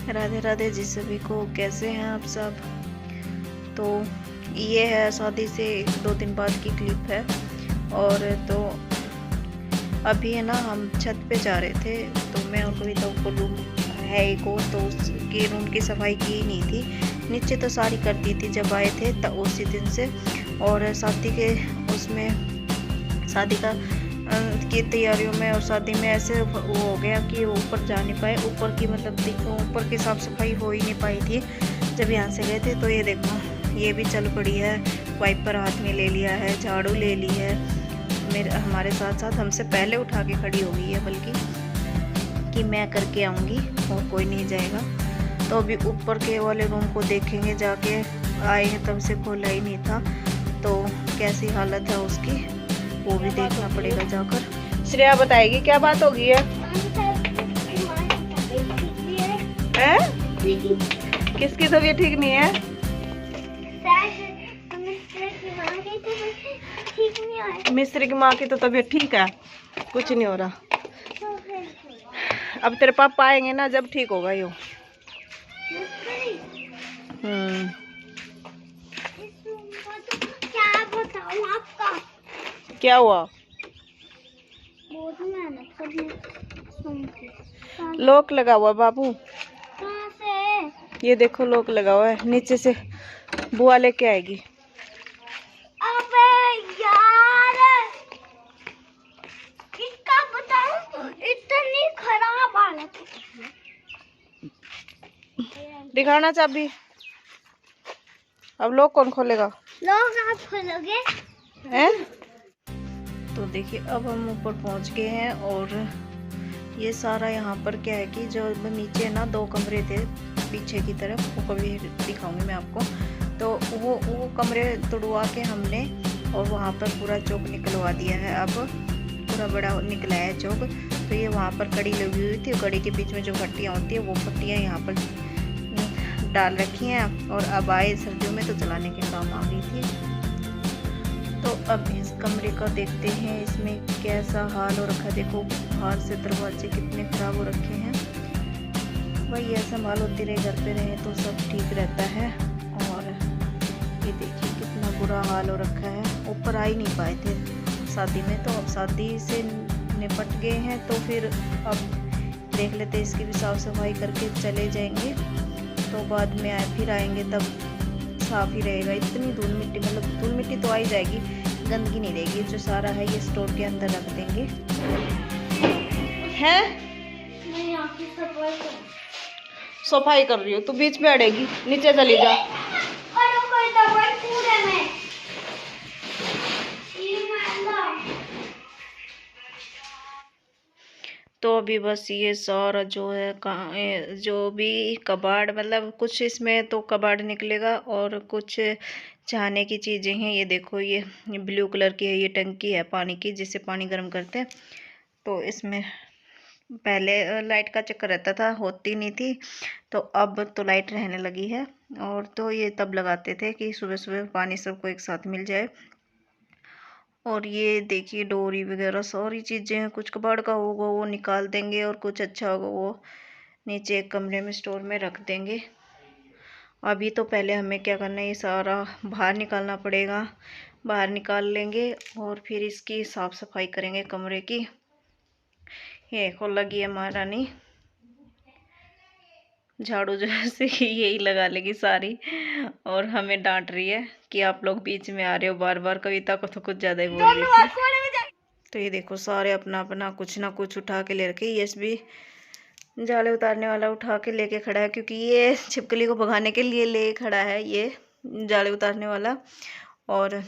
राधे राधे जी सभी को। कैसे हैं आप सब। तो ये है शादी से 2 दिन बाद की क्लिप है। और तो अभी है ना, हम छत पे जा रहे थे तो मैं और कविता ऊपर रूम है एक और, तो उसकी रूम की सफाई की ही नहीं थी। नीचे तो सारी कर दी थी जब आए थे तो उसी दिन से। और शादी के उसमें शादी का की तैयारियों में और शादी में ऐसे वो हो गया कि ऊपर जा नहीं पाए। ऊपर की मतलब देखो, ऊपर की साफ सफाई हो ही नहीं पाई थी जब यहाँ से गए थे। तो ये देखो, ये भी चल पड़ी है, वाइपर हाथ में ले लिया है, झाड़ू ले ली है, मेरे हमारे साथ साथ हमसे पहले उठा के खड़ी हो गई है, बल्कि कि मैं करके आऊँगी और कोई नहीं जाएगा। तो अभी ऊपर के वाले रूम को देखेंगे, जाके आए हैं तब से खोला ही नहीं था, तो कैसी हालत है उसकी वो भी देखना पड़ेगा जाकर। श्रेया बताएगी क्या बात होगी है? किसकी तबीयत ठीक नहीं है? मिस्त्री की माँ की तो तबीयत ठीक है, कुछ नहीं हो रहा। अब तेरे पापा आएंगे ना, जब ठीक होगा यो। क्या बताऊं आपका? क्या हुआ? बहुत मेहनत करनी। लॉक लगा हुआ बाबू। कहाँ से? ये देखो लॉक लगा हुआ है, नीचे से बुआ लेके आएगी। अबे यार, इसका बताऊं, इतनी खराब हालत है। दिखाना चाबी। अब लॉक कौन खोलेगा? लोग आप खोलोगे? हैं? तो देखिए, अब हम ऊपर पहुंच गए हैं। और ये सारा यहाँ पर क्या है कि जो नीचे ना 2 कमरे थे पीछे की तरफ, वो कभी दिखाऊंगी मैं आपको। तो वो कमरे तोड़वा के हमने और वहाँ पर पूरा चौक निकलवा दिया है। अब पूरा बड़ा निकला है चौक। तो ये वहाँ पर कड़ी लगी हुई थी, कड़ी के बीच में जो पट्टियाँ होती है वो पट्टियाँ यहाँ पर डाल रखी हैं। और अब आए सर्दियों में तो चलाने के काम आ गई थी। तो अब इस कमरे का देखते हैं, इसमें कैसा हाल हो रखा है। देखो बाहर से दरवाजे कितने खराब हो रखे हैं। भाई ऐसा माल होती रहे, घर पे रहे तो सब ठीक रहता है। और ये देखिए कितना बुरा हाल हो रखा है। ऊपर आ ही नहीं पाए थे शादी में, तो अब शादी से निपट गए हैं तो फिर अब देख लेते, इसकी भी साफ सफाई करके चले जाएंगे। तो बाद में फिर आएंगे तब साफ ही रहेगा। इतनी धूल मिट्टी, मतलब धूल मिट्टी तो आ ही जाएगी, गंदगी नहीं रहेगी। जो सारा है ये स्टोर के अंदर रख देंगे। हैं? मैं यहाँ की सफाई कर रही हो तो बीच में अड़ेगी, नीचे चली जा। और कोई दवाई पूरे में तो अभी बस ये सारा जो है जो भी कबाड़, मतलब कुछ इसमें तो कबाड़ निकलेगा और कुछ चाहने की चीज़ें हैं। ये देखो, ये ब्लू कलर की है, ये टंकी है पानी की जिससे पानी गर्म करते हैं। तो इसमें पहले लाइट का चक्कर रहता था, होती नहीं थी, तो अब तो लाइट रहने लगी है। और तो ये तब लगाते थे कि सुबह सुबह पानी सबको एक साथ मिल जाए। और ये देखिए डोरी वगैरह सारी चीज़ें हैं, कुछ कबाड़ का होगा वो निकाल देंगे और कुछ अच्छा होगा वो नीचे एक कमरे में स्टोर में रख देंगे। अभी तो पहले हमें क्या करना है, ये सारा बाहर निकालना पड़ेगा। बाहर निकाल लेंगे और फिर इसकी साफ़ सफाई करेंगे कमरे की। ये देखो लगी है महारानी झाड़ू, जो है यही लगा लेगी सारी। और हमें डांट रही है कि आप लोग बीच में आ रहे हो बार बार। कविता को तो कुछ ज़्यादा ही बोल रही थी। तो ये देखो सारे अपना अपना कुछ ना कुछ उठा के ले रखे। यश भी जाले उतारने वाला उठा के लेके खड़ा है, क्योंकि ये छिपकली को भगाने के लिए ले खड़ा है ये जाले उतारने वाला। और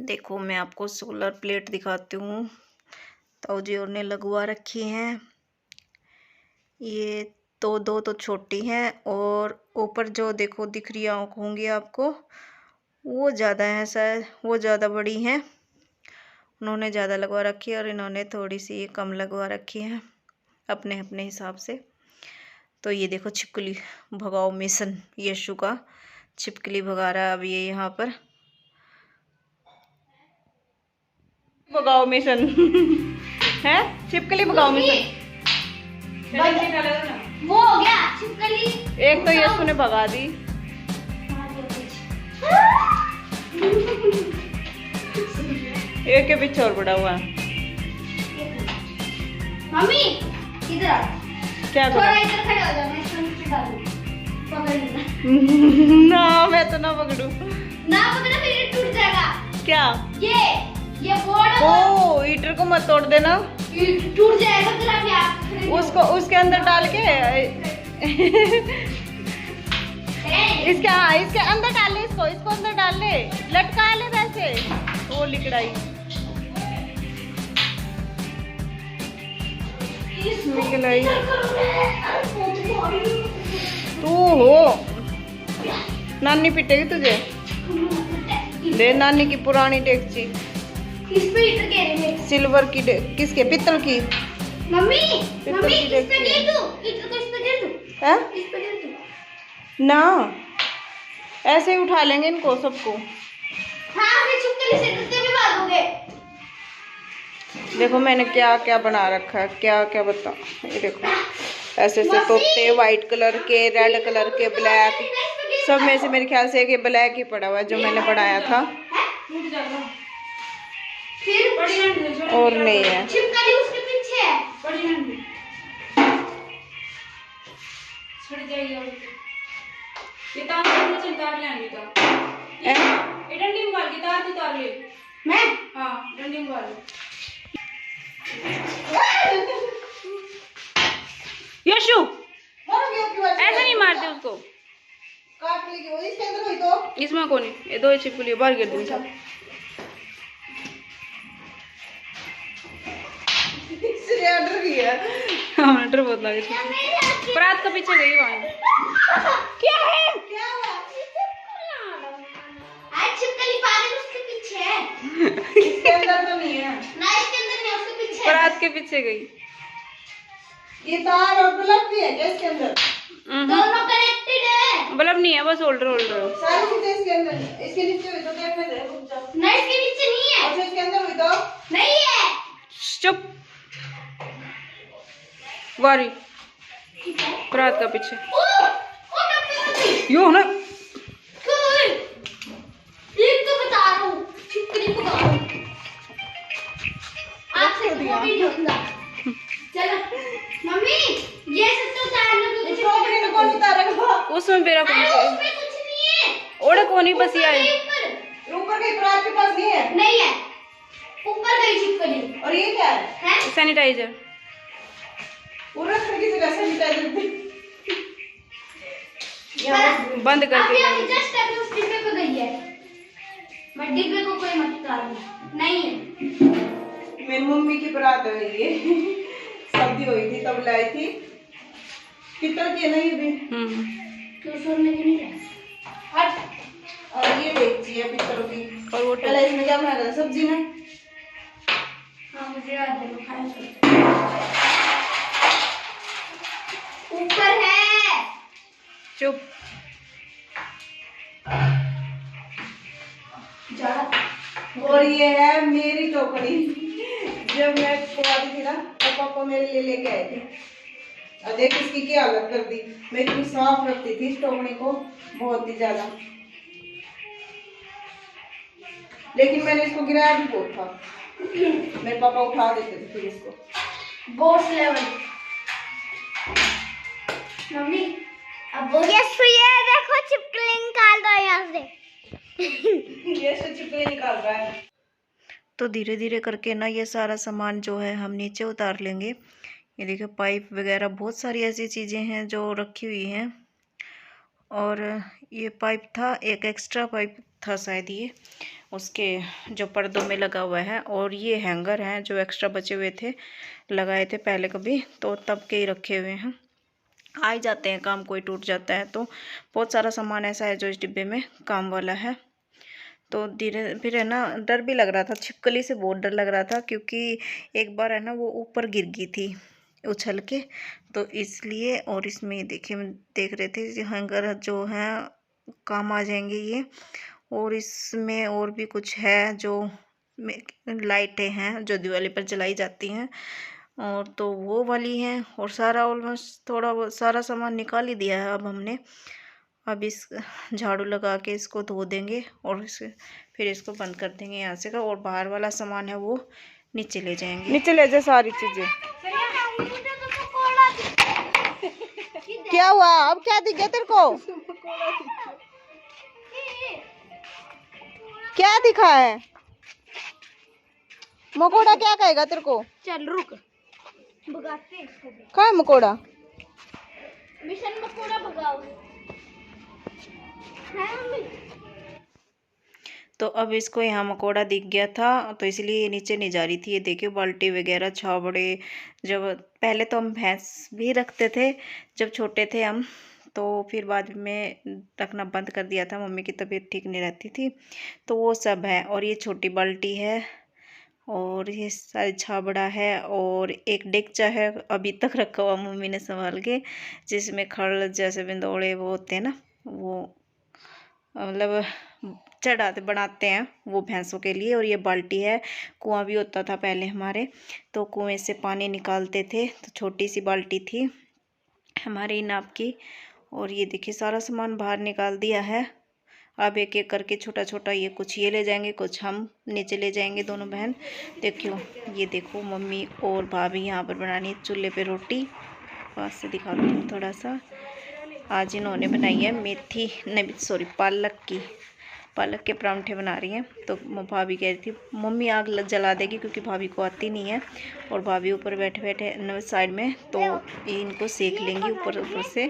देखो मैं आपको सोलर प्लेट दिखाती हूँ, ताऊजी और ने लगवा रखी हैं। ये तो 2 तो छोटी हैं और ऊपर जो देखो दिख रही होंगी आपको, वो ज़्यादा हैं, शायद वो ज़्यादा बड़ी हैं। उन्होंने ज़्यादा लगवा रखी है और इन्होंने थोड़ी सी कम लगवा रखी है अपने अपने हिसाब से। तो ये देखो छिपकली भगाओ मिशन, यशु का छिपकली भगा रहा है अब ये यहाँ पर। भगाओ मिशन है, छिपकली भगाओ मिशन। वो हो गया, छिपकली एक तो यशु ने भगा दी। एक के पीछे और पड़ा हुआ है। मम्मी इधर आ। क्या थोड़ा करूं? इधर खड़े हो जाओ, मैं इसको नीचे डालूं। पकड़ लेना। ना मैं तो ना पकड़ू। ना पकड़ना फिर ये टूट जाएगा। क्या? ये बोर्ड ओ हीटर को मत तोड़ देना। टूट जाएगा फिर आप यहाँ उसको उसके अंदर डाल के इसके अंदर डाल ले, इसको अंदर डाल ले, लटका ले वैसे वो लिकड़ाई निकलाई। तू हो नानी पिटेगी तुझे। ले नानी की पुरानी डेगची, इस पे हीटर कह रहे हैं। सिल्वर की किसके? पित्तल की। मम्मी पित्तल मम्मी की इस पे डेगची गिर दूं, हीटर को इस पे गिर दूं, है इस पे गिर दूं। ना, ऐसे ही उठा लेंगे इनको सबको। हाँ फिर चुपके से कुत्ते भी भागोगे। देखो मैंने क्या क्या बना रखा है, क्या क्या बता। ये देखो ऐसे ऐसे तोते, व्हाइट कलर के, रेड कलर के, ब्लैक, सब में से मेरे ख्याल से ये ब्लैक ही पड़ा हुआ है जो मैंने बनाया था, फिर और नहीं है। छिपकली उसके पीछे है। ये तार से तार ले आनी था। ये डंडी मार के तार तो तार ले। मैं हाँ डंडी मार ले। यशु ऐसे नहीं मारते उसको। काट लेगी वो, इसके अंदर हुई तो इसमें कौन है? ये दो छिपकली बाहर गिर दी सब। इससे डर रही है। हाँ डर बहुत लगे थे। परात का पीछे गई वहाँ। क्या है? क्या हुआ? आज छिपकली पागल उसके पीछे है। इसके अंदर तो नहीं है। ना इसके अंदर नहीं, उसके पीछे है। परात के पीछे गई। ये तार और बल्ब भी है क्या इसके अंदर? दोनों कनेक्टेड है। बल्ब नहीं है, बस होल्डर सारी चीजें इसके अंदर है। इसके नीचे हुई तो देखने दे, रुक जा। ना इसके नीचे नहीं है। अच्छा इसके अंदर हुई तो नहीं है। चुप। वारी परात का पीछे ओ डब्बी यो ना। कूल। ये तो बता रहा हूँ, छिपकली को गाओ। आपसे वो भी ढूंढा। चलो मम्मी ये सब तो उतार लो, तो टोकरी में कौन उतारेगा? उसमें मेरा कौन अरे है? उसमें कुछ नहीं है। ओड़े कोनी बस ये आई। ऊपर ऊपर कहीं परात के पास नहीं है। नहीं है, ऊपर गई छिपकली। और ये क्या है? हैं? सैनिटाइजर। पूरा खिड़की से कैसे निकाल देते? यहाँ बंद कर अभी दिया। अभी जस्ट अभी उस डिब्बे पे गई है। मैं डिब्बे को कोई मत उतारना। नहीं है। मेरी मम्मी की बारात है ये। शादी हुई थी तब लाई थी। पित्तल की है ना ये भी। क्यों सोने की नहीं है? हट। और ये डेगची है पित्तल की। और वो पहले इसमें क्या बनाया था? सब्जी में। हाँ मुझे याद है, मैं खाया था। ऊपर है। चुप। जा। और ये है मेरी टोकरी। जब मैं कुआरी थी ना तो पापा मेरे लिए लेके आए थे। और देख इसकी क्या हालत कर दी। मैं इतनी साफ रखती थी इस टोकरी को, बहुत ही ज्यादा, लेकिन मैंने इसको गिराया भी बहुत था। मेरे पापा उठा देते थे फिर इसको। Boss level. मम्मी अब यस ये देखो छिपकली निकाल दो यहाँ से। ये से छिपकली निकाल रहा है। तो धीरे धीरे करके ना ये सारा सामान जो है हम नीचे उतार लेंगे। ये देखिए पाइप वगैरह बहुत सारी ऐसी चीज़ें हैं जो रखी हुई हैं। और ये पाइप था, एक एक्स्ट्रा पाइप था शायद, ये उसके जो पर्दों में लगा हुआ है। और ये हैंगर हैं जो एक्स्ट्रा बचे हुए थे, लगाए थे पहले कभी, तो तब के ही रखे हुए हैं। आ ही जाते हैं काम, कोई टूट जाता है तो। बहुत सारा सामान ऐसा है जो इस डिब्बे में काम वाला है। तो धीरे फिर है ना, डर भी लग रहा था, छिपकली से बहुत डर लग रहा था, क्योंकि एक बार है ना वो ऊपर गिर गई थी उछल के, तो इसलिए। और इसमें देखिए देख रहे थे हैंगर जो है काम आ जाएंगे ये। और इसमें और भी कुछ है जो लाइटें हैं जो दिवाली पर जलाई जाती हैं, और तो वो वाली हैं, और सारा ऑलमोस्ट थोड़ा बहुत सारा सामान निकाल ही दिया है अब हमने। अब इस झाड़ू लगा के इसको धो देंगे और फिर इसको बंद कर देंगे यहाँ से का। और बाहर वाला सामान है वो नीचे ले जाएंगे। नीचे ले जाए सारी चीजें। क्या हुआ अब, क्या दिख गया तेरे को? क्या दिखा है? मकोड़ा क्या कहेगा तेरे को? चल रुक, भगाते हैं इसको। कहाँ है मकोड़ा? मिशन मकोड़ा भगाओ। है मम्मी? तो अब इसको यहाँ मकोड़ा दिख गया था तो इसलिए ये नीचे नहीं जा रही थी। ये देखिए बाल्टी वगैरह छावड़े, जब पहले तो हम भैंस भी रखते थे जब छोटे थे हम, तो फिर बाद में रखना बंद कर दिया था, मम्मी की तबीयत ठीक नहीं रहती थी, तो वो सब है। और ये छोटी बाल्टी है और ये सारी छाबड़ा है और एक डेगचा है अभी तक रखा हुआ मम्मी ने संभाल के, जिसमें खड़ जैसे बिंदोड़े वो होते हैं ना, वो मतलब चढ़ाते बनाते हैं वो भैंसों के लिए। और ये बाल्टी है, कुआं भी होता था पहले हमारे, तो कुएं से पानी निकालते थे, तो छोटी सी बाल्टी थी हमारी नाप की। और ये देखिए सारा सामान बाहर निकाल दिया है। अब एक एक करके छोटा छोटा ये कुछ ये ले जाएंगे, कुछ हम नीचे ले जाएंगे दोनों बहन। देखियो ये देखो मम्मी और भाभी यहाँ पर बनानी है चूल्हे पे रोटी। पास से दिखाती हूँ थोड़ा सा। आज इन्होंने बनाई है मेथी नहीं सॉरी पालक के परांठे बना रही हैं। तो भाभी कह रही थी मम्मी आग जला देगी क्योंकि भाभी को आती नहीं है, और भाभी ऊपर बैठे बैठे साइड में तो इनको सेक लेंगी ऊपर से,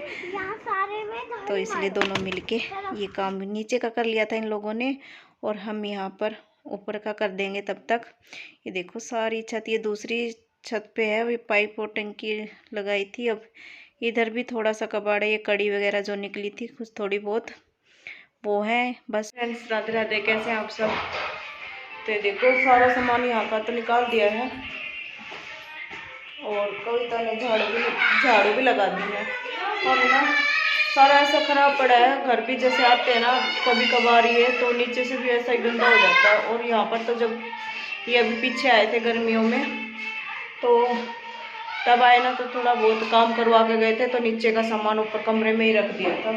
तो इसलिए दोनों मिलके ये काम नीचे का कर लिया था इन लोगों ने, और हम यहाँ पर ऊपर का कर देंगे तब तक। ये देखो सारी छत, ये दूसरी छत पे है, ये पाइप और टंकी लगाई थी। अब इधर भी थोड़ा सा कबाड़ है, ये कड़ी वगैरह जो निकली थी कुछ थोड़ी बहुत वो है बस। फ्रेंड्स राधे राधे, कैसे हैं आप सब? तो देखो सारा सामान यहाँ का तो निकाल दिया है, और कविता ने झाड़ू भी लगा दी है। और ना सारा ऐसा खराब पड़ा है, घर भी जैसे आते हैं ना कभी कभार ये, तो नीचे से भी ऐसा ही गंदा हो जाता है। और यहाँ पर तो जब ये अभी पीछे आए थे गर्मियों में, तो तब आए ना तो थोड़ा बहुत काम करवा के गए थे, तो नीचे का सामान ऊपर कमरे में ही रख दिया था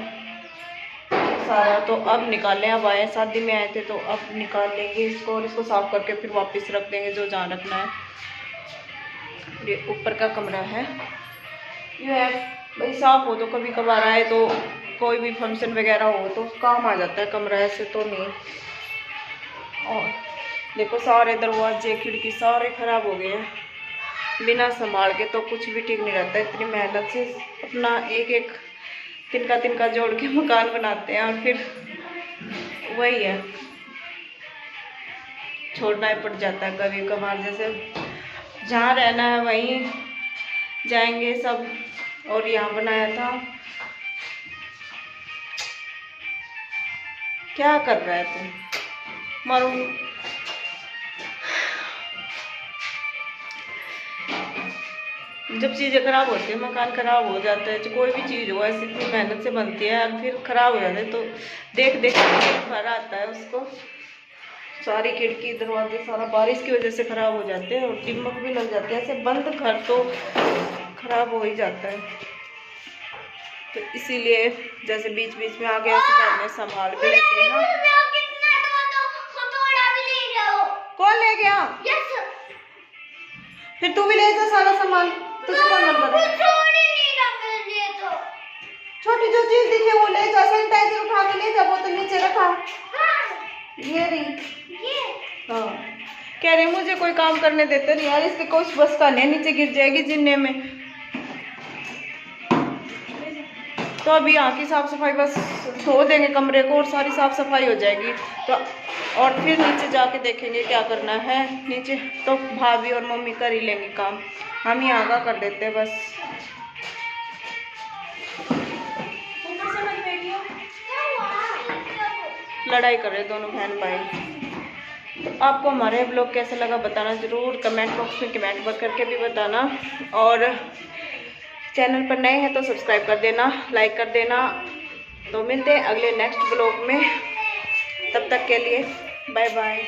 सारा। तो अब निकालें, अब आए शादी में आए थे तो अब निकाल लेंगे इसको, और इसको साफ करके फिर वापस रख देंगे जो जहाँ रखना है। ये ऊपर का कमरा है, ये है भाई साफ हो तो कभी कभार आए तो कोई भी फंक्शन वगैरह हो तो काम आ जाता है कमरा, ऐसे तो नहीं। और देखो सारे दरवाजे खिड़की सारे खराब हो गए हैं, बिना संभाल के तो कुछ भी ठीक नहीं रहता। इतनी मेहनत से अपना एक एक तिनका जोड़ के मकान बनाते हैं, और फिर वही है छोड़ना ही पड़ जाता है कभी कभार। जैसे जहाँ रहना है वहीं जाएंगे सब, और यहाँ बनाया था। क्या कर रहा है तुम? मारू जब चीज़ें खराब होती है, मकान खराब हो जाता है, कोई भी चीज़ हो ऐसी इतनी मेहनत से बनती है और फिर खराब हो जाते है, तो देख देख भर आता है उसको। सारी खिड़की दरवाजे सारा बारिश की वजह से खराब हो जाते हैं, और दीमक भी लग जाते हैं। ऐसे बंद घर तो खराब हो ही जाता है, तो इसीलिए जैसे बीच बीच में आ गया तो संभाल भी लेते हैं। कौन ले गया? फिर तू भी ले जा सारा सामान, छोटी जो चीज दिखे वो ले जा, सैनिटाइजर उठा के ले जा, बोतल नीचे रखा। ये रही हाँ, कह रहे मुझे कोई काम करने देते नहीं यार, इसके कुछ बस का नहीं, नीचे गिर जाएगी जिन्ने में। तो अभी यहाँ की साफ सफाई बस धो देंगे कमरे को, और सारी साफ सफाई हो जाएगी, तो और फिर नीचे जाके देखेंगे क्या करना है। नीचे तो भाभी और मम्मी कर ही लेंगे काम, हम यहाँ का कर देते हैं बस। लड़ाई कर रहे दोनों बहन भाई। तो आपको हमारे ब्लॉग कैसा लगा बताना ज़रूर, कमेंट बॉक्स में कमेंट करके भी बताना, और चैनल पर नए हैं तो सब्सक्राइब कर देना, लाइक कर देना। तो मिलते हैं अगले नेक्स्ट ब्लॉग में, तब तक के लिए बाय बाय।